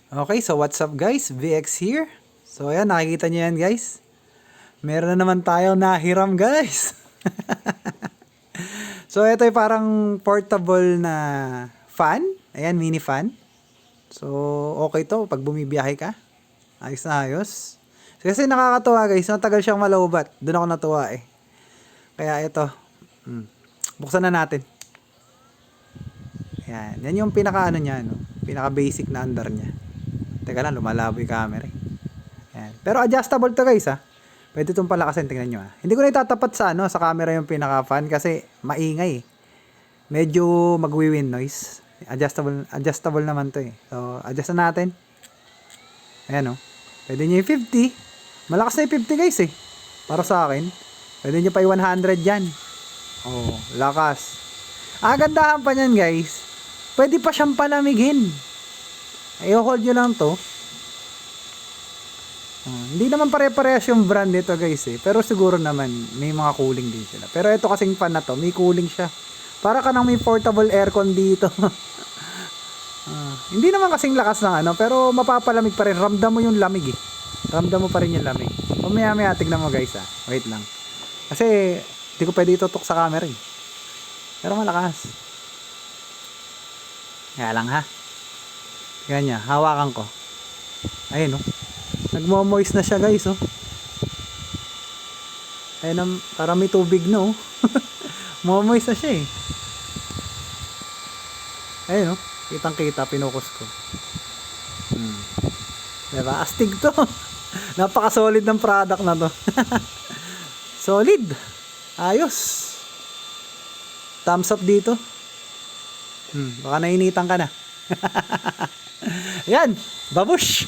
Okay, so what's up guys? VX here. So ayan, nakikita nyo yan guys. Meron na naman tayo nahiram guys. So ito ay parang portable na fan. Ayan, mini fan. So okay to pag bumibiyahe ka. Ayos na ayos. Kasi nakakatuwa guys, matagal siyang malaubat. Doon ako natuwa eh. Kaya ito, buksan na natin. Ayan, yan yung pinaka ano niya, no? Pinaka basic na under niya. Teka lang, lumalabo yung camera eh. Ayan. Pero adjustable to guys ha. Pwede itong palakasin, tingnan nyo ha. Hindi ko na itatapat sa ano, sa camera yung pinaka-fan kasi maingay eh. Medyo magwi-wind noise. Adjustable naman to eh. So, adjust na natin. Ayan o. Pwede nyo yung 50. Malakas na yung 50 guys eh. Para sa akin. Pwede nyo pa yung 100 yan. Oh, lakas. Gandahan pa nyan guys. Pwede pa siyang palamigin. I-hold nyo lang to. Hindi naman pare-parehas yung brand nito guys eh. Pero siguro naman may mga cooling din sila. Pero ito kasing fan na to, may cooling siya. Para ka nang may portable aircon dito. Hindi naman kasing lakas ng ano, pero mapapalamig pa rin. Ramdam mo yung lamig eh. Ramdam mo pa rin yung lamig. Mamaya tignan mo guys ah. Wait lang. Kasi hindi ko pwede itutok sa camera eh. Pero malakas. Kaya lang ha. Ganyan, hawakan ko. Ayun oh. Nagmo-moist na siya guys oh. Ayun, para may tubig no. Mo-moist na siya eh. Ayun oh. Kitang-kita, pinukus ko. Diba? Astig to. Napaka-solid ng product na to. Solid. Ayos. Thumbs up dito. Baka nainitan ka na. Yan. Babush.